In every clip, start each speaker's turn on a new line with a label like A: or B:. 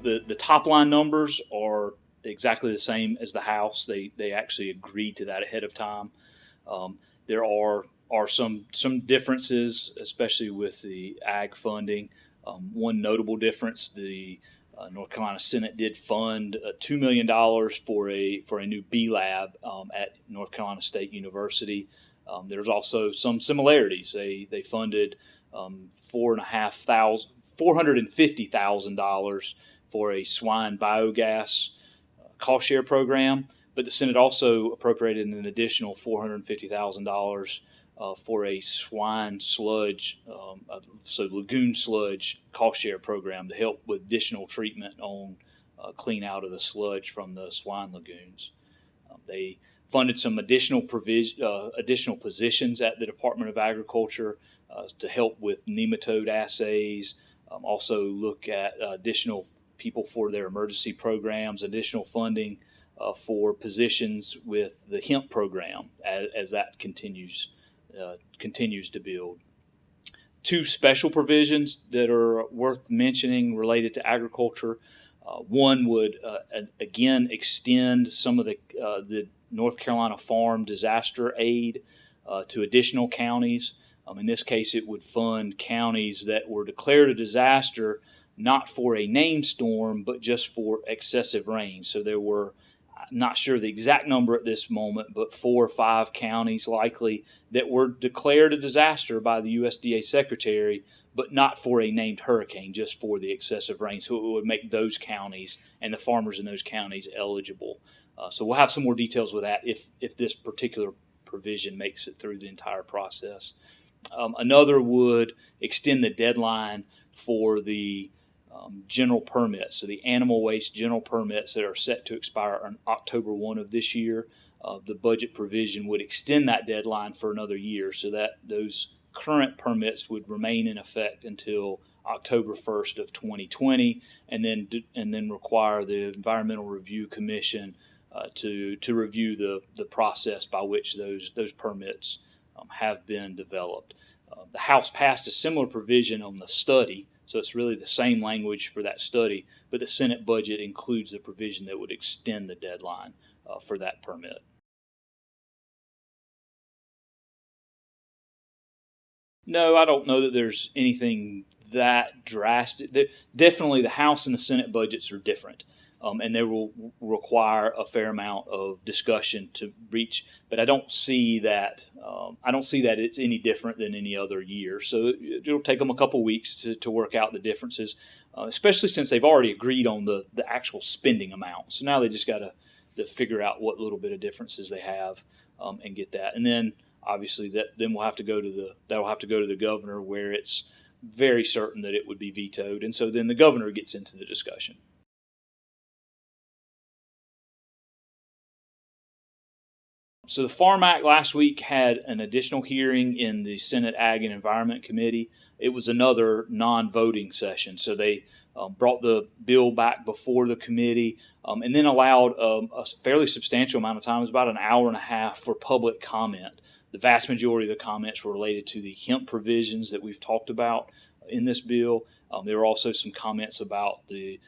A: The top line numbers are exactly the same as the House. They actually agreed to that ahead of time. There are some differences, especially with the ag funding. One notable difference: the North Carolina Senate did fund $2 million for a new B lab at North Carolina State University. There's also some similarities. They funded $450,000 for a swine biogas cost share program, but the Senate also appropriated an additional $450,000 for a swine sludge, so lagoon sludge cost share program to help with additional treatment on clean out of the sludge from the swine lagoons. They funded some additional positions at the Department of Agriculture to help with nematode assays. Also look at additional people for their emergency programs, additional funding for positions with the hemp program as that continues to build. Two special provisions that are worth mentioning related to agriculture. One would again extend some of the North Carolina farm disaster aid to additional counties. In this case, it would fund counties that were declared a disaster not for a named storm, but just for excessive rain. So there were, not sure the exact number at this moment, but 4 or 5 counties likely that were declared a disaster by the USDA secretary, but not for a named hurricane, just for the excessive rain. So it would make those counties and the farmers in those counties eligible. So we'll have some more details with that if this particular provision makes it through the entire process. Another would extend the deadline for the general permits. So the animal waste general permits that are set to expire on October 1 of this year, the budget provision would extend that deadline for another year, so that those current permits would remain in effect until October 1st of 2020, and then require the Environmental Review Commission to review the process by which those permits have been developed. The House passed a similar provision on the study, so it's really the same language for that study, but the Senate budget includes the provision that would extend the deadline for that permit. No, I don't know that there's anything that drastic. Definitely the House and the Senate budgets are different. And they will require a fair amount of discussion to reach. But I don't see that. I don't see that it's any different than any other year. So it'll take them a couple weeks to work out the differences, especially since they've already agreed on the actual spending amount. So now they just got to figure out what little bit of differences they have and get that. And then obviously then we'll have to go to the governor, where it's very certain that it would be vetoed. And so then the governor gets into the discussion. So the Farm Act last week had an additional hearing in the Senate Ag and Environment Committee. It was another non-voting session. So they brought the bill back before the committee and then allowed a fairly substantial amount of time. It was about an hour and a half for public comment. The vast majority of the comments were related to the hemp provisions that we've talked about in this bill. There were also some comments about the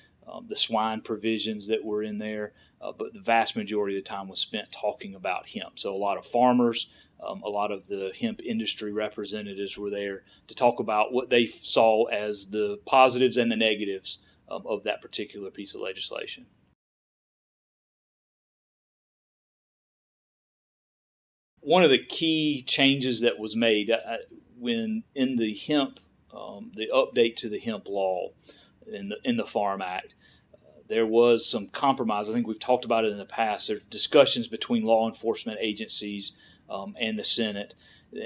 A: swine provisions that were in there. But the vast majority of the time was spent talking about hemp. So a lot of farmers, a lot of the hemp industry representatives were there to talk about what they saw as the positives and the negatives of that particular piece of legislation. One of the key changes that was made when in the hemp, the update to the hemp law in the Farm Act, there was some compromise. I think we've talked about it in the past. There's discussions between law enforcement agencies and the Senate.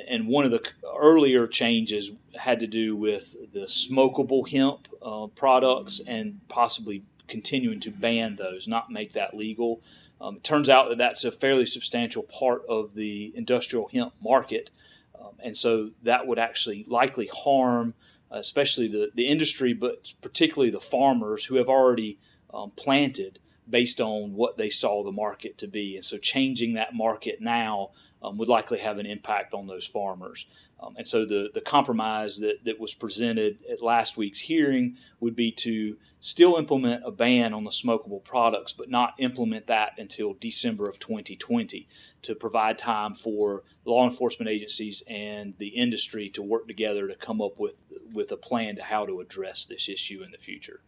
A: And one of the earlier changes had to do with the smokable hemp products and possibly continuing to ban those, not make that legal. It turns out that that's a fairly substantial part of the industrial hemp market. And so that would actually likely harm especially the industry, but particularly the farmers who have already planted based on what they saw the market to be. And so changing that market now would likely have an impact on those farmers. And so the compromise that was presented at last week's hearing would be to still implement a ban on the smokable products, but not implement that until December of 2020 to provide time for law enforcement agencies and the industry to work together to come up with a plan to how to address this issue in the future.